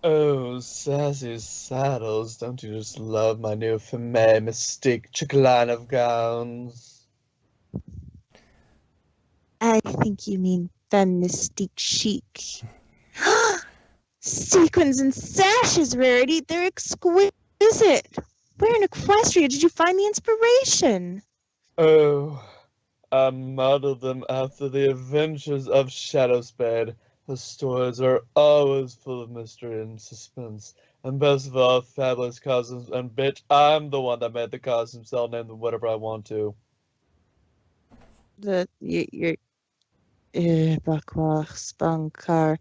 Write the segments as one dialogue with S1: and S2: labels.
S1: Oh, sassy saddles, don't you just love my new Femme Mystique chick line of gowns?
S2: I think you mean femme mystique chic. Sequins and sashes, Rarity. They're exquisite. Where in Equestria did you find the inspiration?
S1: Oh, I modeled them after the adventures of Shadowspade. The stories are always full of mystery and suspense. And best of all, fabulous costumes. And bitch, I'm the one that made the costumes, so I'll name them whatever I want to.
S2: Your Bakwa Spunkar.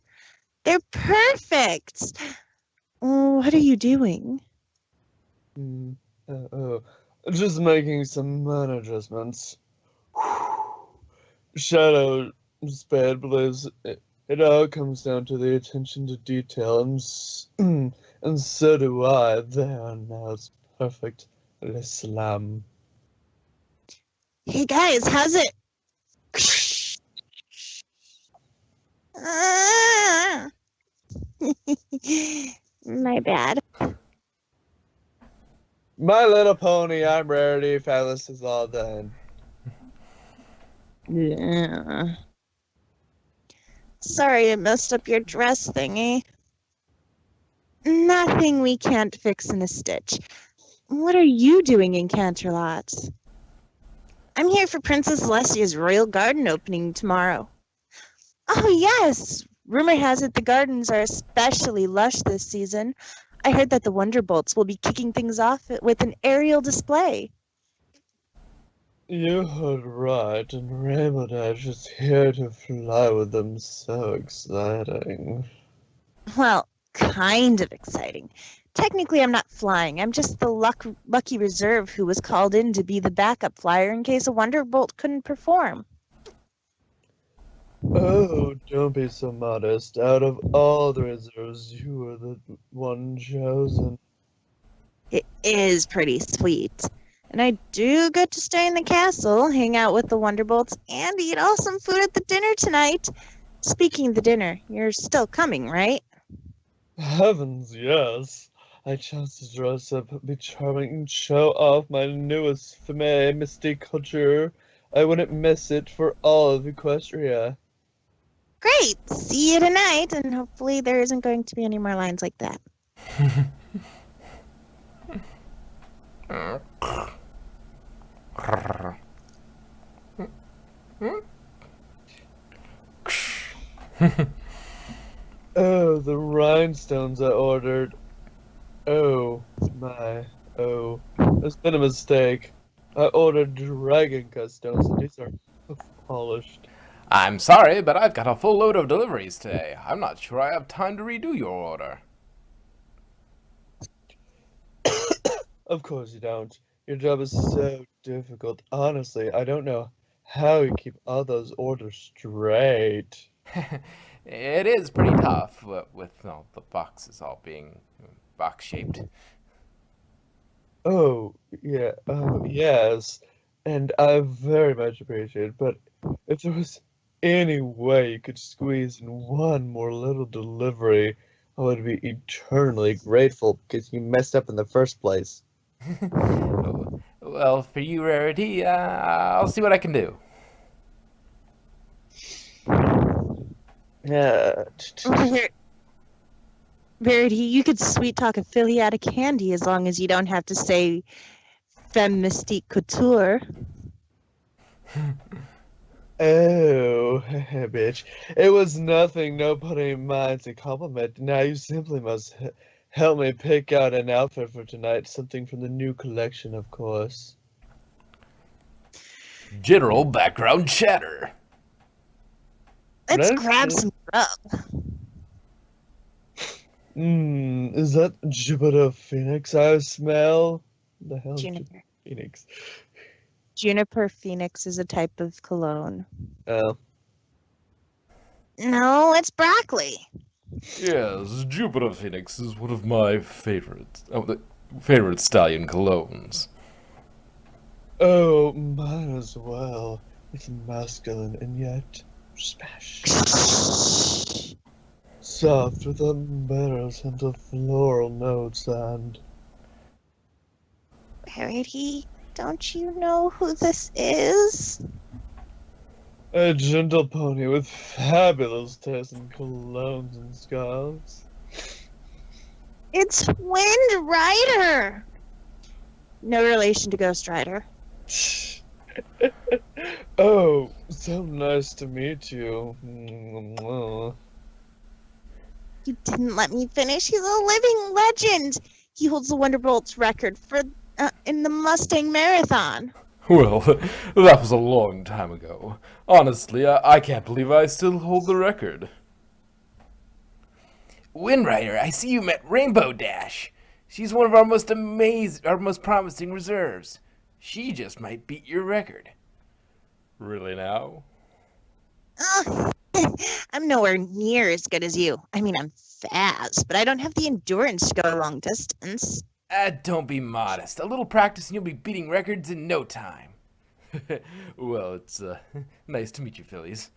S2: They're perfect. What are you doing?
S1: Hmm. Oh, just making some minor adjustments. Shadow Spade believes it all comes down to the attention to detail, and so do I. There now it's perfect. L'Islam.
S2: Hey guys, how's it? Ah! My bad.
S1: My Little Pony, I'm Rarity. Phallus is all done.
S2: Yeah. Sorry I messed up your dress thingy. Nothing we can't fix in a stitch. What are you doing in Canterlot? I'm here for Princess Celestia's royal garden opening tomorrow. Oh, yes! Rumor has it the gardens are especially lush this season. I heard that the Wonderbolts will be kicking things off with an aerial display.
S1: You heard right, and Rainbow Dash is here to fly with them. So exciting.
S2: Well, kind of exciting. Technically, I'm not flying. I'm just the lucky reserve who was called in to be the backup flyer in case a Wonderbolt couldn't perform.
S1: Oh, don't be so modest. Out of all the reserves, you were the one chosen.
S2: It is pretty sweet. And I do get to stay in the castle, hang out with the Wonderbolts, and eat awesome food at the dinner tonight. Speaking of the dinner, you're still coming, right?
S1: Heavens, yes. I chose to dress up, be charming, and show off my newest Femme Mystique culture. I wouldn't miss it for all of Equestria.
S2: Great! See you tonight, and hopefully there isn't going to be any more lines like that.
S1: Oh, the rhinestones I ordered. Oh, my. Oh, there's been a mistake. I ordered dragon customs, and these are polished.
S3: I'm sorry, but I've got a full load of deliveries today. I'm not sure I have time to redo your order.
S1: Of course you don't. Your job is so difficult. Honestly, I don't know how you keep all those orders straight.
S3: It is pretty tough with the boxes all being box shaped.
S1: Oh, yeah, oh, yes. And I very much appreciate it, but if there was any way you could squeeze in one more little delivery, I would be eternally grateful because you messed up in the first place.
S3: Well, for you, Rarity, I'll see what I can do.
S1: Yeah.
S2: Verity, you could sweet talk a filly out of candy as long as you don't have to say femme mystique couture.
S1: Oh, bitch. It was nothing, nobody minds a compliment. Now you simply must help me pick out an outfit for tonight. Something from the new collection, of course.
S3: General background chatter.
S2: Let's
S1: Right?
S2: grab some grub.
S1: Is that Jupiter Phoenix I smell? The hell is
S2: Juniper.
S1: Phoenix?
S2: Juniper Phoenix is a type of cologne.
S1: Oh.
S2: No, it's broccoli.
S3: Yes, Jupiter Phoenix is one of my favorite stallion colognes.
S1: Oh, mine as well. It's masculine and yet smash. soft with a better scent of floral notes and
S2: Rarity, don't you know who this is?
S1: a gentle pony with fabulous taste in colognes and scarves.
S2: It's Wind Rider! No relation to Ghost Rider.
S1: Oh, so nice to meet you.
S2: You didn't let me finish. He's a living legend. He holds the Wonderbolt's record for in the Mustang Marathon.
S3: Well, that was a long time ago. Honestly, I can't believe I still hold the record.
S4: Windrider, I see you met Rainbow Dash. She's one of our most promising reserves. She just might beat your record.
S3: Really now?
S2: I'm nowhere near as good as you. I mean, I'm fast, but I don't have the endurance to go a long distance.
S4: Don't be modest. A little practice and you'll be beating records in no time.
S3: Well, it's nice to meet you, Phillies.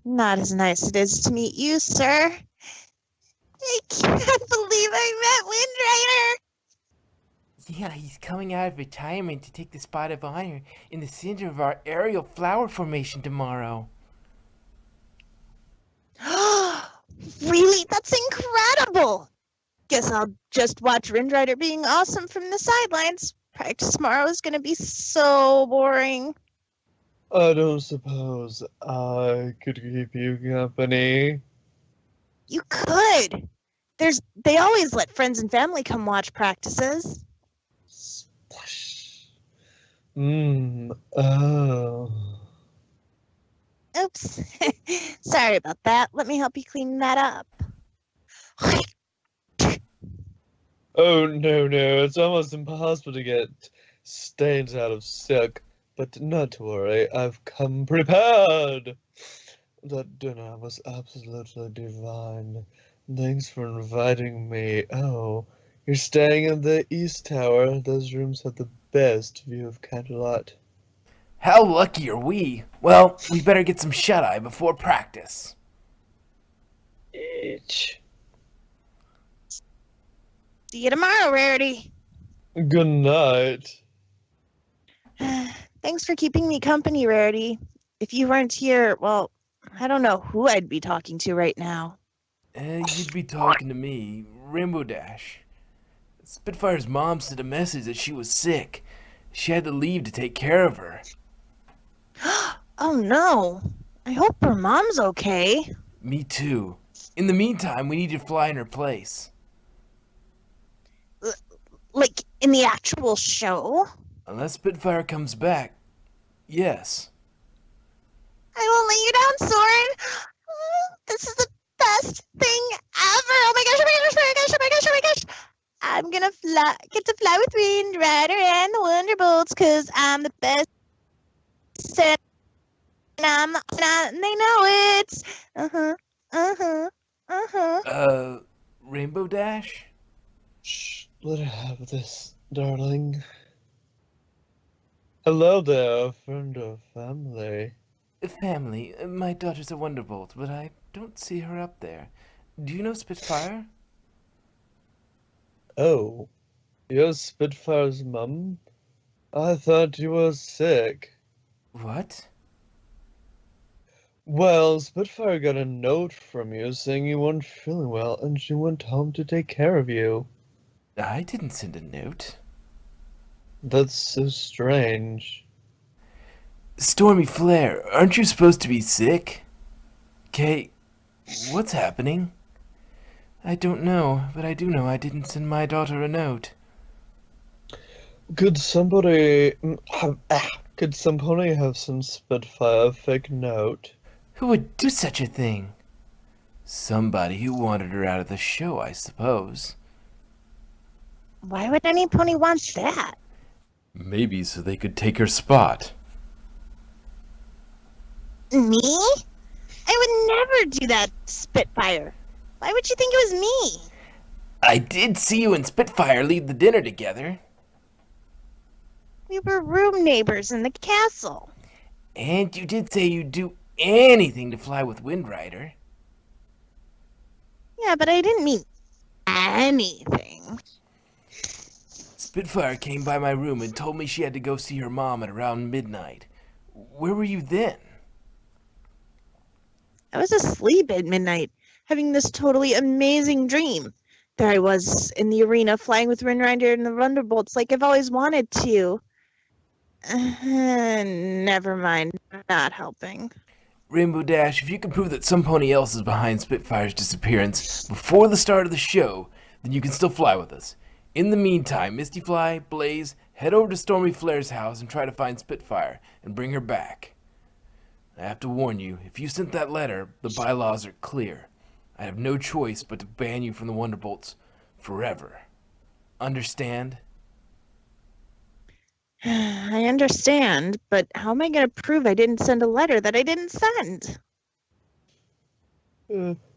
S2: Not as nice as it is to meet you, sir. I can't believe I met Windrider.
S4: Yeah, he's coming out of retirement to take the spot of honor in the center of our aerial flower formation tomorrow.
S2: Really? That's incredible! Guess I'll just watch Windrider being awesome from the sidelines. Practice tomorrow is gonna be so boring.
S1: I don't suppose I could keep you company.
S2: You could. They always let friends and family come watch practices.
S1: Splash. Oh.
S2: Oops. Sorry about that. Let me help you clean that up.
S1: Oh, no, it's almost impossible to get stains out of silk. But not to worry, I've come prepared. That dinner was absolutely divine. Thanks for inviting me. Oh, you're staying in the East Tower. Those rooms have the best view of Canterlot.
S4: How lucky are we? Well, we better get some shut-eye before practice.
S1: Each.
S2: See you tomorrow, Rarity.
S1: Good night.
S2: Thanks for keeping me company, Rarity. If you weren't here, well, I don't know who I'd be talking to right now.
S4: You'd be talking to me, Rainbow Dash. Spitfire's mom sent a message that she was sick. She had to leave to take care of her.
S2: Oh no. I hope her mom's okay.
S4: Me too. In the meantime, we need to fly in her place.
S2: Like, in the actual show?
S4: Unless Spitfire comes back. Yes.
S2: I won't let you down, Soren. This is the best thing ever. Oh my gosh, oh my gosh, oh my gosh, oh my gosh, oh my gosh. I'm gonna get to fly with Wind Rider and the Wonderbolts because I'm the best. And they know it.
S4: Rainbow Dash?
S1: Shh, let her have this, darling. Hello there, friend or family.
S4: Family, my daughter's a Wonderbolt, but I don't see her up there. Do you know Spitfire?
S1: Oh, you're Spitfire's mum? I thought you were sick.
S4: What?
S1: Well, Spitfire got a note from you saying you weren't feeling well and she went home to take care of you.
S4: I didn't send a note.
S1: That's so strange.
S4: Stormy Flare, aren't you supposed to be sick? Kay, what's happening? I don't know, but I do know I didn't send my daughter a note.
S1: Could somebody have some Spitfire a fake note?
S4: Who would do such a thing? Somebody who wanted her out of the show, I suppose.
S2: Why would any pony want that?
S3: Maybe so they could take her spot.
S2: Me? I would never do that, Spitfire. Why would you think it was me?
S4: I did see you and Spitfire leave the dinner together.
S2: We were room neighbors in the castle.
S4: And you did say you'd do anything to fly with Wind Rider.
S2: Yeah, but I didn't mean anything.
S4: Spitfire came by my room and told me she had to go see her mom at around midnight. Where were you then?
S2: I was asleep at midnight, having this totally amazing dream. There I was in the arena, flying with Rinrider and the Thunderbolts like I've always wanted to. Never mind, not helping.
S4: Rainbow Dash, if you can prove that some pony else is behind Spitfire's disappearance before the start of the show, then you can still fly with us. In the meantime, Misty Fly, Blaze, head over to Stormy Flare's house and try to find Spitfire and bring her back. I have to warn you, if you sent that letter, the bylaws are clear. I have no choice but to ban you from the Wonderbolts forever. Understand?
S2: I understand, but how am I going to prove I didn't send a letter that I didn't send?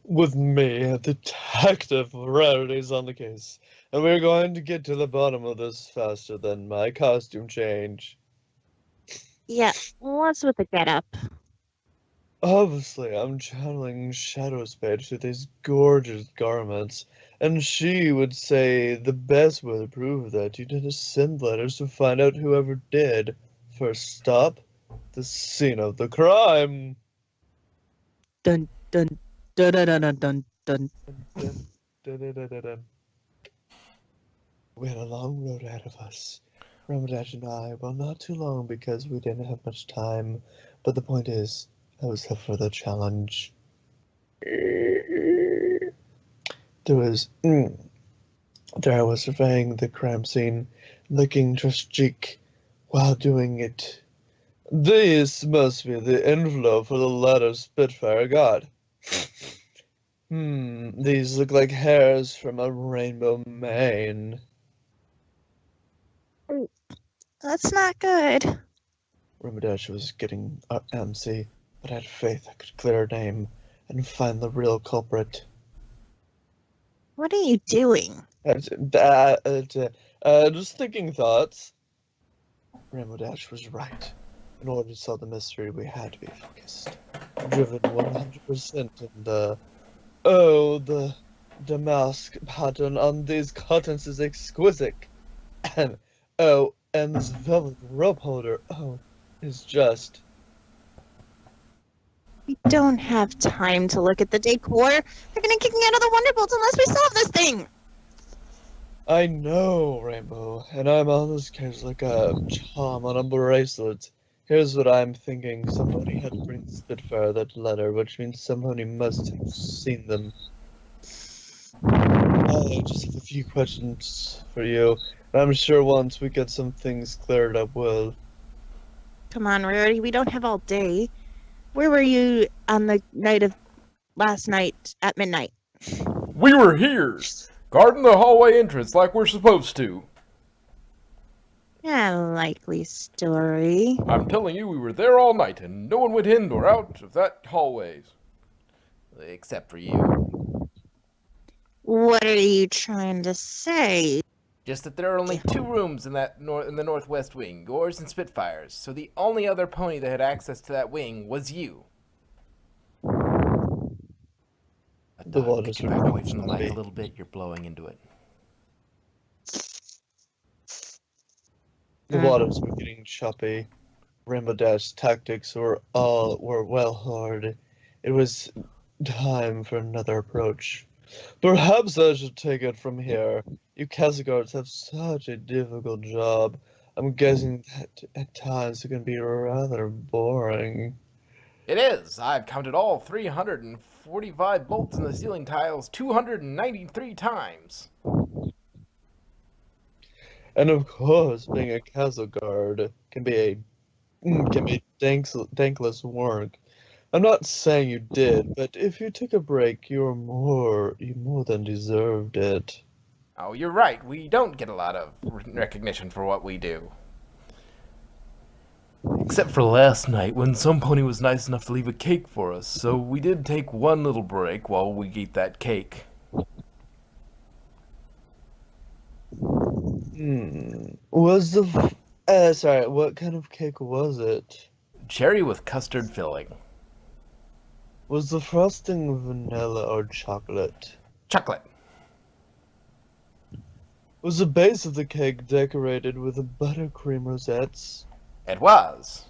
S1: With me, Detective Rarity's on the case, and we're going to get to the bottom of this faster than my costume change.
S2: Yeah, what's with the getup?
S1: Obviously, I'm channeling Shadowspade through these gorgeous garments, and she would say the best way to prove that you didn't send letters to find out whoever did. First stop, the scene of the crime.
S2: Dun dun dun dun dun dun dun.
S1: Dun, dun, dun, dun, dun, dun. We had a long road ahead of us. Ramadash and I, well, not too long because we didn't have much time, but the point is, I was up for the challenge. There I was surveying the crime scene, licking Trish's cheek while doing it. This must be the envelope for the letter Spitfire got. These look like hairs from a rainbow mane.
S2: That's not good.
S1: Ramadash was getting antsy, but I had faith I could clear her name and find the real culprit.
S2: What are you doing?
S1: Just thinking thoughts. Ramadash was right. In order to solve the mystery, we had to be focused. Driven 100% in the damask pattern on these cottons is exquisite. And this velvet rope holder, is just...
S2: We don't have time to look at the decor. They're gonna kick me out of the Wonderbolts unless we solve this thing.
S1: I know, Rainbow, and I'm on this case like a charm on a bracelet. Here's what I'm thinking. Somebody had to bring Spitfire that letter, which means somebody must have seen them. I just have a few questions for you, and I'm sure once we get some things cleared up, we'll...
S2: Come on, Rarity, we don't have all day. Where were you on the night of last night at midnight?
S3: We were here, guarding the hallway entrance like we're supposed to.
S2: A likely story.
S3: I'm telling you, we were there all night, and no one went in or out of that hallways.
S4: Except for you.
S2: What are you trying to say?
S4: Just that there are only 2 rooms in that in the northwest wing, yours and Spitfire's. So the only other pony that had access to that wing was you.
S1: The waters
S4: Get
S1: are
S4: back away from the
S1: choppy.
S4: mic a little bit. You're blowing into it.
S1: The waters were getting choppy. Rainbow Dash tactics were well hard. It was time for another approach. Perhaps I should take it from here. You castle guards have such a difficult job. I'm guessing that at times it can be rather boring.
S3: It is. I've counted all 345 bolts in the ceiling tiles 293 times.
S1: And of course, being a castle guard can be thankless work. I'm not saying you did, but if you took a break, you more than deserved it.
S3: Oh, you're right. We don't get a lot of recognition for what we do.
S4: Except for last night when some pony was nice enough to leave a cake for us, so we did take one little break while we ate that cake.
S1: Was the sorry, what kind of cake was it?
S4: Cherry with custard filling.
S1: Was the frosting vanilla or chocolate?
S3: Chocolate.
S1: Was the base of the cake decorated with buttercream rosettes?
S3: It was.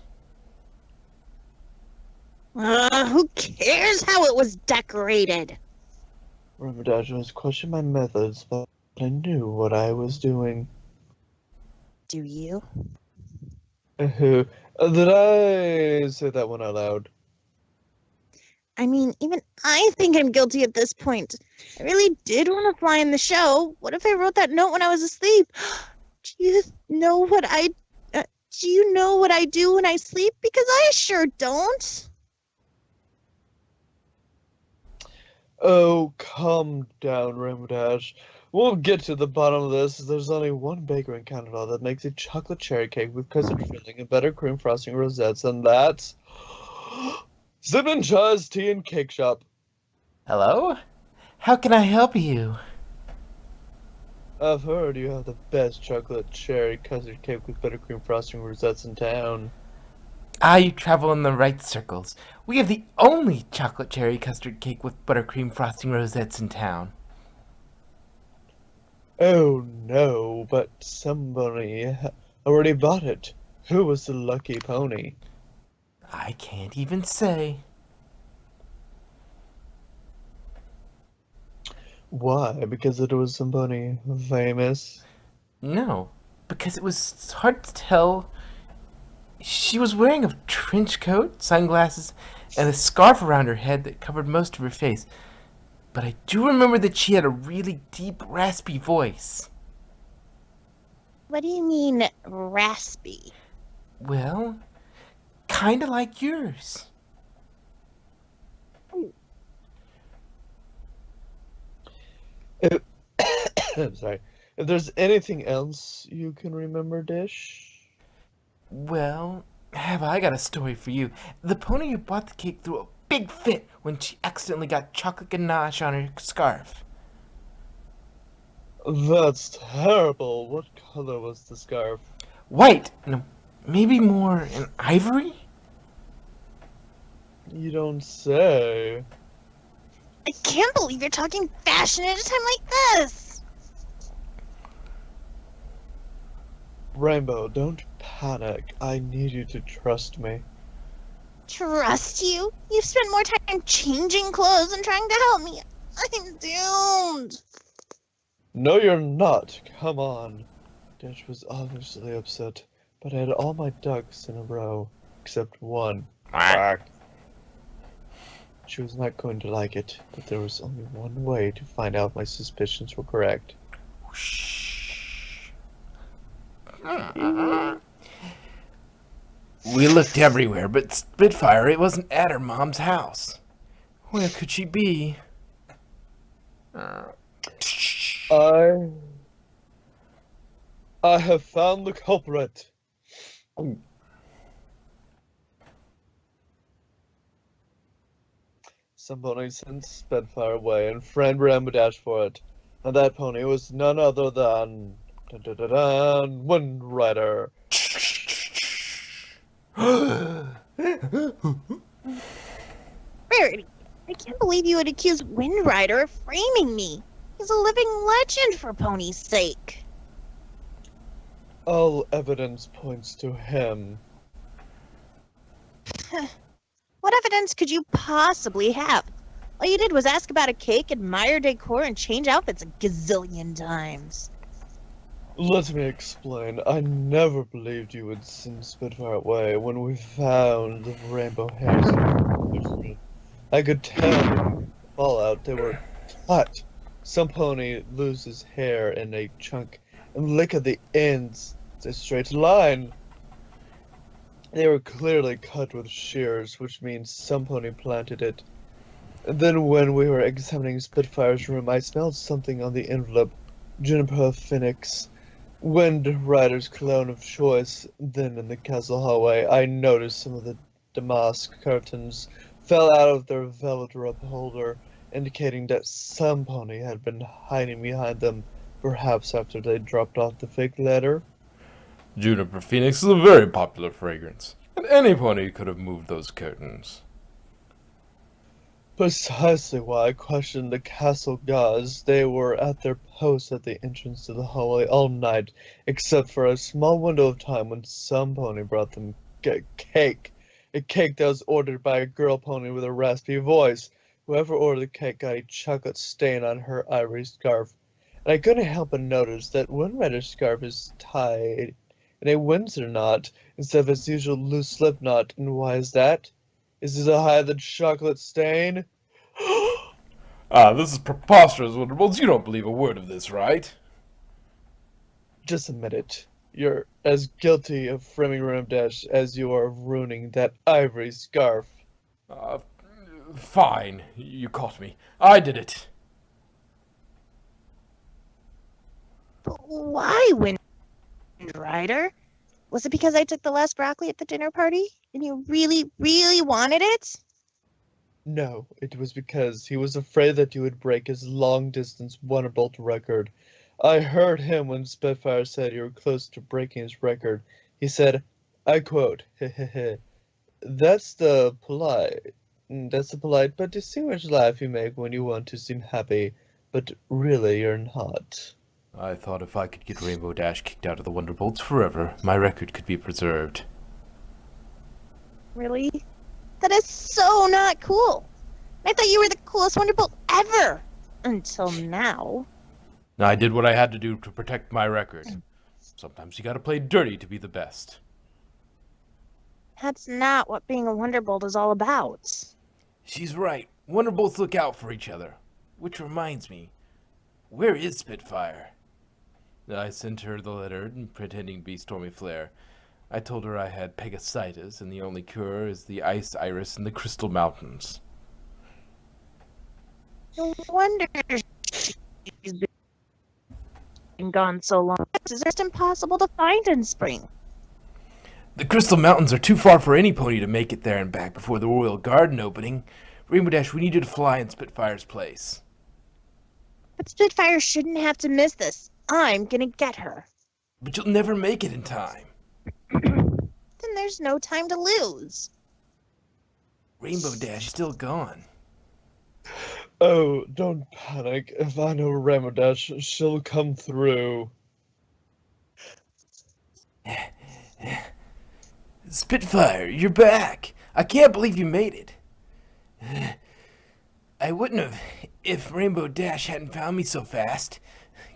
S2: Who cares how it was decorated?
S1: Ramadaj was questioning my methods, but I knew what I was doing.
S2: Do you?
S1: Did I say that one out loud?
S2: I mean, even I think I'm guilty at this point. I really did want to fly in the show. What if I wrote that note when I was asleep? Do you know what do you know what I do when I sleep? Because I sure don't.
S1: Oh, calm down, Ramadaj. We'll get to the bottom of this. There's only one baker in Canada that makes a chocolate cherry cake with custard filling and buttercream frosting rosettes, and that's Zip Chai's Tea and Cake Shop.
S4: Hello? How can I help you?
S1: I've heard you have the best chocolate cherry custard cake with buttercream frosting rosettes in town.
S4: Ah, you travel in the right circles. We have the only chocolate cherry custard cake with buttercream frosting rosettes in town.
S1: Oh no, but somebody already bought it. Who was the lucky pony?
S4: I can't even say.
S1: Why? Because it was somebody famous?
S4: No, because it was hard to tell. She was wearing a trench coat, sunglasses, and a scarf around her head that covered most of her face. But I do remember that she had a really deep, raspy voice.
S2: What do you mean, raspy?
S4: Well, kinda like yours.
S1: I'm sorry. If there's anything else you can remember, Dish?
S4: Well, have I got a story for you. The pony who bought the cake threw a big fit when she accidentally got chocolate ganache on her scarf.
S1: That's terrible. What color was the scarf?
S4: White! No, maybe more an ivory?
S1: You don't say.
S2: I can't believe you're talking fashion at a time like this.
S1: Rainbow, don't panic. I need you to trust me.
S2: Trust you? You've spent more time changing clothes than trying to help me. I'm doomed.
S1: No, you're not. Come on. Dish was obviously upset, but I had all my ducks in a row, except one. Quack. She was not going to like it, but there was only one way to find out my suspicions were correct.
S4: Shh. We looked everywhere, but Spitfire, it wasn't at her mom's house. Where could she be?
S1: I have found the culprit. Some pony sent Spitfire away and framed Ramadash for it. And that pony was none other than Wind Rider.
S2: Rarity, I can't believe you would accuse Wind Rider of framing me. He's a living legend for Pony's sake.
S1: All evidence points to him.
S2: What evidence could you possibly have? All you did was ask about a cake, admire decor, and change outfits a gazillion times.
S1: Let me explain. I never believed you would send Spitfire away when we found the rainbow hairs. I could tell from the fallout they were cut. Some pony loses hair in a chunk and lick at the ends. It's a straight line. They were clearly cut with shears, which means some pony planted it. And then when we were examining Spitfire's room, I smelled something on the envelope. Juniper Phoenix. Wind Rider's clone of choice. Then in the castle hallway, I noticed some of the damask curtains fell out of their velvet rope holder, indicating that some pony had been hiding behind them, perhaps after they dropped off the fake letter.
S5: Juniper Phoenix is a very popular fragrance, and any pony could have moved those curtains.
S1: Precisely why I questioned the castle guards. They were at their posts at the entrance to the hallway all night, except for a small window of time when some pony brought them cake. A cake that was ordered by a girl pony with a raspy voice. Whoever ordered the cake got a chocolate stain on her ivory scarf. And I couldn't help but notice that Windrider's scarf is tied in a Windsor knot instead of its usual loose slip knot. And why is that? Is it to hide the chocolate stain?
S5: This is preposterous, Wonderbolts. You don't believe a word of this, right?
S1: Just admit it. You're as guilty of framing Ramdash as you are of ruining that ivory scarf.
S5: Uh, Fine. You caught me. I did it.
S2: But why, Windrider? Was it because I took the last broccoli at the dinner party and you really, really wanted it?
S1: No, it was because he was afraid that you would break his long-distance Wonderbolt record. I heard him when Spitfire said you were close to breaking his record. He said, I quote, hehehe, that's the polite but distinguished laugh you make when you want to seem happy, but really you're not.
S4: I thought if I could get Rainbow Dash kicked out of the Wonderbolts forever, my record could be preserved.
S2: Really? That is so not cool. I thought you were the coolest Wonderbolt ever. Until now.
S4: I did what I had to do to protect my record. Sometimes you gotta play dirty to be the best.
S2: That's not what being a Wonderbolt is all about.
S4: She's right. Wonderbolts look out for each other. Which reminds me, where is Spitfire? I sent her the letter pretending to be Stormy Flare. I told her I had Pegasitis and the only cure is the ice iris in the Crystal Mountains.
S2: No wonder she's been gone so long. It's just impossible to find in spring.
S4: The Crystal Mountains are too far for any pony to make it there and back before the Royal Garden opening. Rainbow Dash, we need you to fly in Spitfire's place.
S2: But Spitfire shouldn't have to miss this. I'm gonna get her.
S4: But you'll never make it in time.
S2: Then there's no time to lose.
S4: Rainbow Dash still gone.
S1: Oh, don't panic. If I know Ramodash, she'll come through.
S4: Spitfire, you're back. I can't believe you made it. I wouldn't have if Rainbow Dash hadn't found me so fast.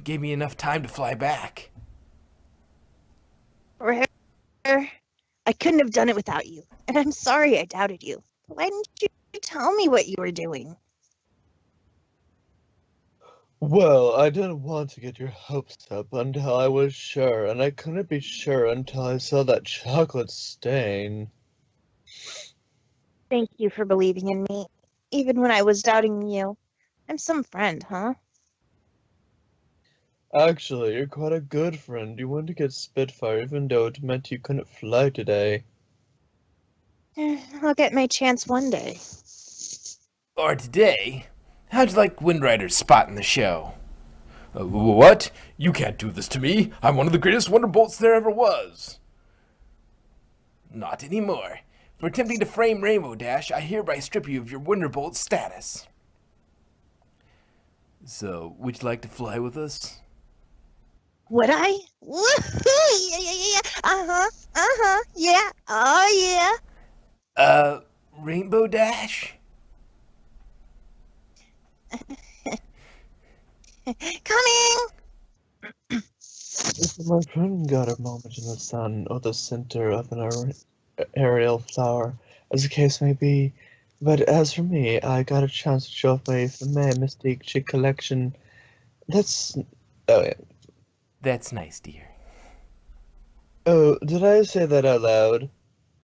S4: Gave me enough time to fly back.
S2: Rare, I couldn't have done it without you. And I'm sorry I doubted you. Why didn't you tell me what you were doing?
S1: Well, I didn't want to get your hopes up until I was sure, and I couldn't be sure until I saw that chocolate stain.
S2: Thank you for believing in me, even when I was doubting you. I'm some friend, huh?
S1: Actually, you're quite a good friend. You went to get Spitfire even though it meant you couldn't fly today.
S2: I'll get my chance one day.
S4: Or today. How'd you like Windrider's spot in the show?
S5: What? You can't do this to me. I'm one of the greatest Wonderbolts there ever was.
S4: Not anymore. For attempting to frame Rainbow Dash, I hereby strip you of your Wonderbolt status. So, would you like to fly with us?
S2: Would I? Woohoo! Yeah. Yeah. Oh, yeah.
S4: Rainbow Dash?
S2: Coming!
S1: If my friend got a moment in the sun or the center of an aerial flower, as the case may be, but as for me, I got a chance to show off my Femme Mystique chic collection. That's... oh yeah.
S4: That's nice, dear.
S1: Oh, did I say that out loud?